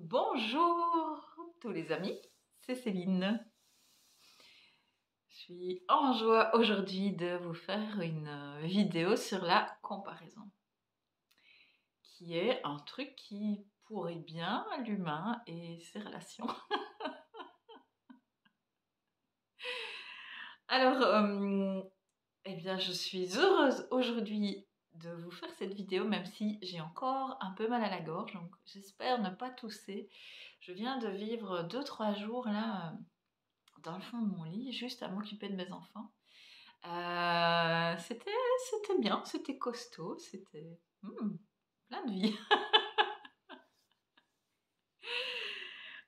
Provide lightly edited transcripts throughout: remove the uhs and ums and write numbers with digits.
Bonjour tous les amis, c'est Céline. Je suis en joie aujourd'hui de vous faire une vidéo sur la comparaison, qui est un truc qui pourrit bien l'humain et ses relations. Alors, eh bien, je suis heureuse aujourd'hui de vous faire cette vidéo, même si j'ai encore un peu mal à la gorge, donc j'espère ne pas tousser. Je viens de vivre 2-3 jours là dans le fond de mon lit, juste à m'occuper de mes enfants. C'était bien, c'était costaud, c'était plein de vie.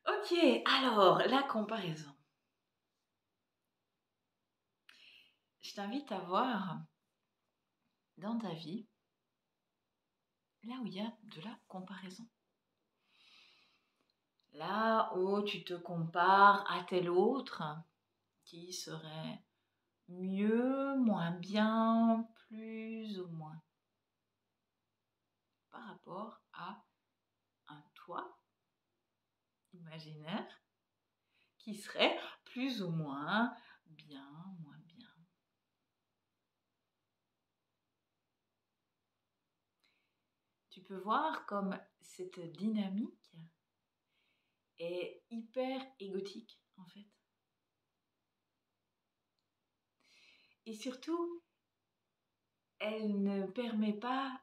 Ok, alors la comparaison. Je t'invite à voir dans ta vie là où il y a de la comparaison. Là où tu te compares à tel autre qui serait mieux, moins bien, plus ou moins par rapport à un toi imaginaire qui serait plus ou moins bien, moins bien. Tu peux voir comme cette dynamique est hyper égotique en fait. Et surtout, elle ne permet pas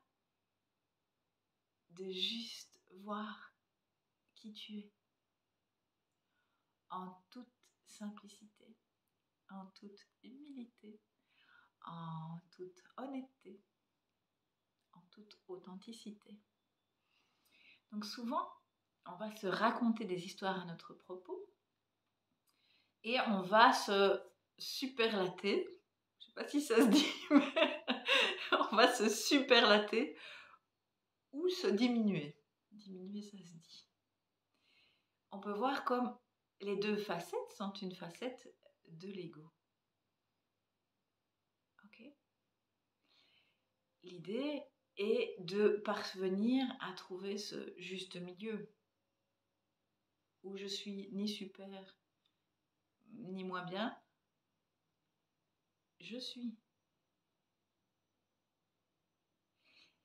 de juste voir qui tu es en toute simplicité, en toute humilité, en toute honnêteté, en toute authenticité. Donc souvent, on va se raconter des histoires à notre propos et on va se superlater. Je ne sais pas si ça se dit, mais on va se superlater ou se diminuer. Diminuer, ça se dit. On peut voir comme les deux facettes sont une facette de l'ego. Ok ? L'idée est de parvenir à trouver ce juste milieu où je suis ni super ni moins bien, je suis.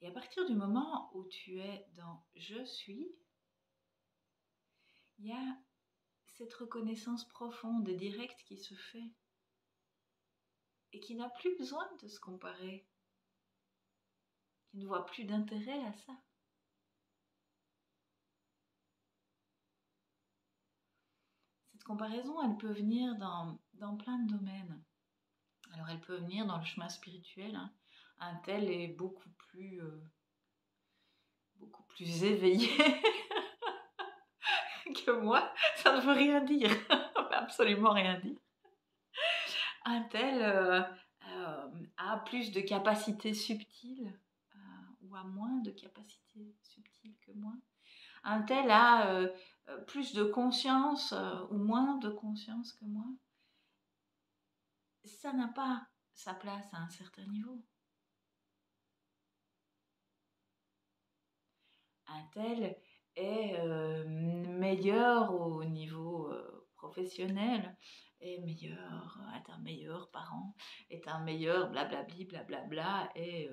Et à partir du moment où tu es dans je suis, il y a cette reconnaissance profonde et directe qui se fait et qui n'a plus besoin de se comparer, qui ne voit plus d'intérêt à ça. Cette comparaison, elle peut venir dans plein de domaines. Alors elle peut venir dans le chemin spirituel, hein. Un tel est beaucoup plus éveillé que moi, ça ne veut rien dire, absolument rien dire. Un tel a plus de capacités subtiles ou a moins de capacités subtiles que moi. Un tel a plus de conscience ou moins de conscience que moi. Ça n'a pas sa place à un certain niveau. Un tel est meilleur au niveau professionnel, est un meilleur parent, est un meilleur blablabli, blablabla, est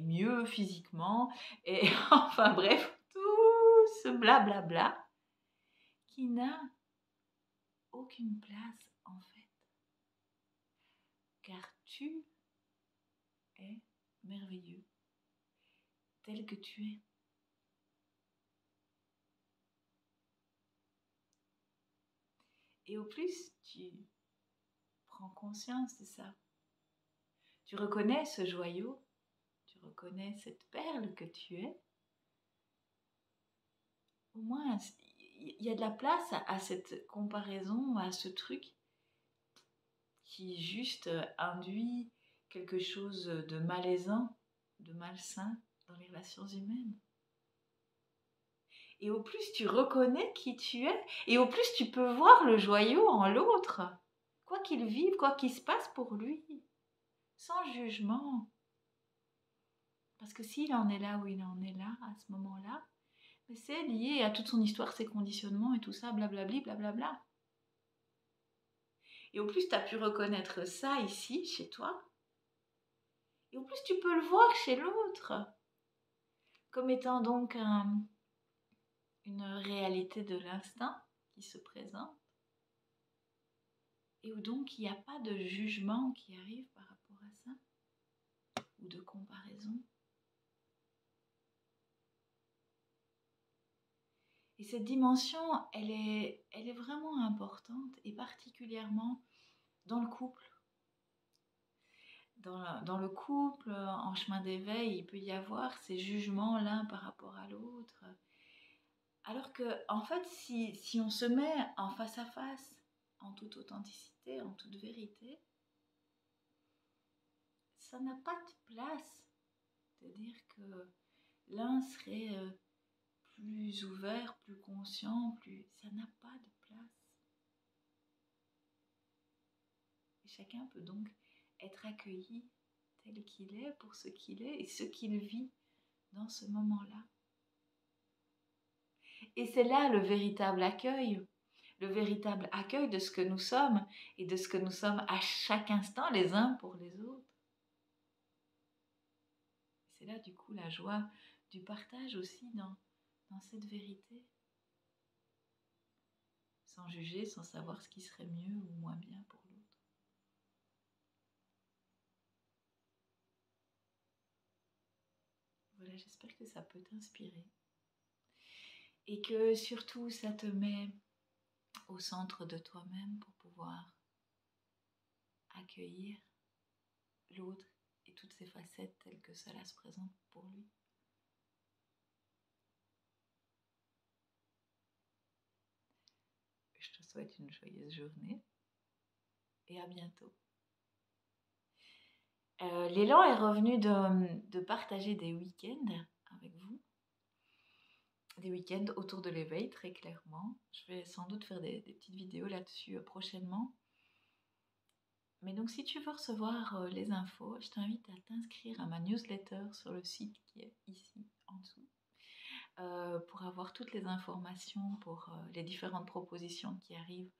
mieux physiquement, et enfin bref, tout ce blablabla qui n'a aucune place en fait. Car tu es merveilleux, tel que tu es. Et au plus tu prends conscience de ça, tu reconnais ce joyau, tu reconnais cette perle que tu es, au moins il y a de la place à cette comparaison, à ce truc qui juste induit quelque chose de malaisant, de malsain dans les relations humaines. Et au plus tu reconnais qui tu es, et au plus tu peux voir le joyau en l'autre, quoi qu'il vive, quoi qu'il se passe pour lui, sans jugement. Parce que s'il en est là où il en est là, à ce moment-là, Mais c'est lié à toute son histoire, ses conditionnements et tout ça, blablabli, blablabla. Et au plus, tu as pu reconnaître ça ici, chez toi. Et au plus, tu peux le voir chez l'autre. Comme étant donc une réalité de l'instinct qui se présente. Et où donc il n'y a pas de jugement qui arrive par rapport à ça. Ou de comparaison. Et cette dimension, elle est vraiment importante, et particulièrement dans le couple. Dans le couple, en chemin d'éveil, il peut y avoir ces jugements l'un par rapport à l'autre. Alors que, en fait, si on se met en face à face, en toute authenticité, en toute vérité, ça n'a pas de place de dire que l'un serait plus ouvert, plus conscient, ça n'a pas de place. Et chacun peut donc être accueilli tel qu'il est, pour ce qu'il est et ce qu'il vit dans ce moment-là. Et c'est là le véritable accueil de ce que nous sommes et de ce que nous sommes à chaque instant les uns pour les autres. C'est là du coup la joie du partage aussi dans cette vérité. Sans juger, sans savoir ce qui serait mieux ou moins bien pour l'autre. Voilà, j'espère que ça peut t'inspirer. Et que surtout ça te met au centre de toi-même pour pouvoir accueillir l'autre et toutes ses facettes telles que cela se présente pour lui. Je te souhaite une joyeuse journée et à bientôt. L'élan est revenu de partager des week-ends avec vous. Des week-ends autour de l'éveil, très clairement. Je vais sans doute faire des petites vidéos là-dessus prochainement. Mais donc, si tu veux recevoir les infos, je t'invite à t'inscrire à ma newsletter sur le site qui est ici, en dessous, pour avoir toutes les informations pour les différentes propositions qui arrivent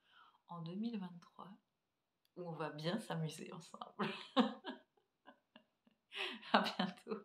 en 2023, où on va bien s'amuser ensemble. À bientôt.